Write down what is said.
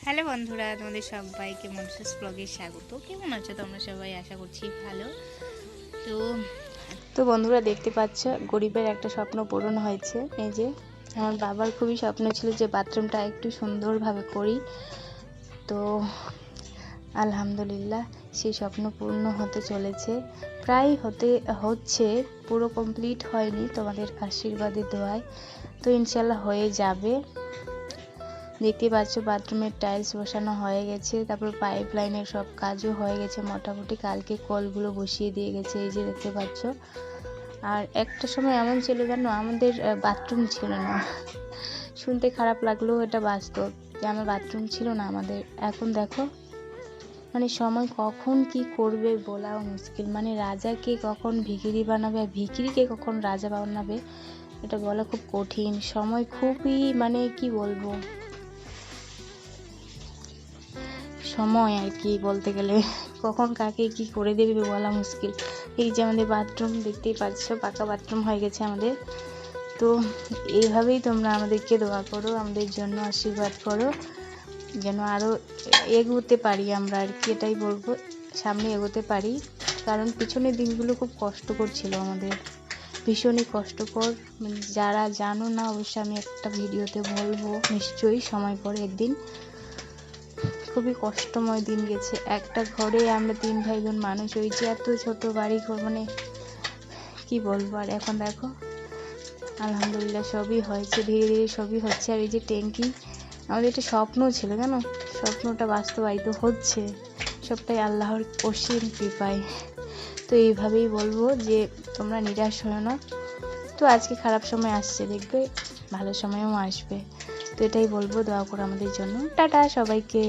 Hello বন্ধুরা, তোমাদের সবাইকে মনসাস ব্লগে স্বাগত। কেমন আছো তোমরা সবাই? আশা করছি ভালো। তো তো বন্ধুরা, দেখতে পাচ্ছ গরিবের একটা স্বপ্ন পূরণ হয়েছে। এই যে আমার বাবার খুবই স্বপ্ন ছিল যে বাথরুমটা একটু সুন্দরভাবে করি। তো আলহামদুলিল্লাহ সেই স্বপ্ন পূর্ণ হতে চলেছে, প্রায় হচ্ছে, পুরো কমপ্লিট হয়নি, তোমাদের আশীর্বাদে দোয়ায়। তো ইনশাল্লাহ হয়ে যাবে। দেখতে পাচ্ছ বাথরুমের টাইলস বসানো হয়ে গেছে, তারপর পাইপ লাইনের সব কাজও হয়ে গেছে মোটামুটি। কালকে কলগুলো বসিয়ে দিয়ে গেছে, এই যে দেখতে পাচ্ছ। আর একটা সময় এমন ছিল জানো, আমাদের বাথরুম ছিল না। শুনতে খারাপ লাগলেও এটা বাস্তব যে আমার বাথরুম ছিল না আমাদের। এখন দেখো, মানে সময় কখন কি করবে বলাও মুশকিল। মানে রাজাকে কখন ভিখিরি বানাবে আর ভিখিরিকে কখন রাজা বানাবে, এটা বলা খুব কঠিন। সময় খুবই, মানে কি বলবো, সময় আর কি বলতে গেলে কখন কাকে কি করে দেবে বলা মুশকিল। এই যে আমাদের বাথরুম দেখতেই পাচ্ছ, পাকা বাথরুম হয়ে গেছে আমাদের। তো এইভাবেই তোমরা আমাদেরকে দোয়া করো, আমাদের জন্য আশীর্বাদ করো, যেন আরও এগোতে পারি আমরা আর কি, এটাই বলবো, সামনে এগোতে পারি। কারণ পিছনের দিনগুলো খুব কষ্টকর ছিল আমাদের, ভীষণই কষ্টকর। যারা জানো না অবশ্যই আমি একটা ভিডিওতে বলবো নিশ্চয়ই সময় করে একদিন। খুবই কষ্টময় দিন গেছে। একটা ঘরে আমরা 3 ভাই বোন মানুষ, ওই যে এত ছোট বাড়ি ঘর, মানে কি বলবো। আর এখন দেখো আলহামদুলিল্লাহ সবই হয়েছে, ধীরে ধীরে সবই হচ্ছে। আর এই যে ট্যাঙ্কি, আমাদের একটা স্বপ্ন ছিল জানো, স্বপ্নটা বাস্তবায়িত হচ্ছে, সবটাই আল্লাহর অসীম কৃপায়। তো এইভাবেই বলবো যে তোমরা নিরাশ হও না। তো আজকে খারাপ সময় আসছে, দেখবে ভালো সময়ও আসবে। তো এটাই বলবো, দোয়া করো আমাদের জন্য। টাটা সবাইকে।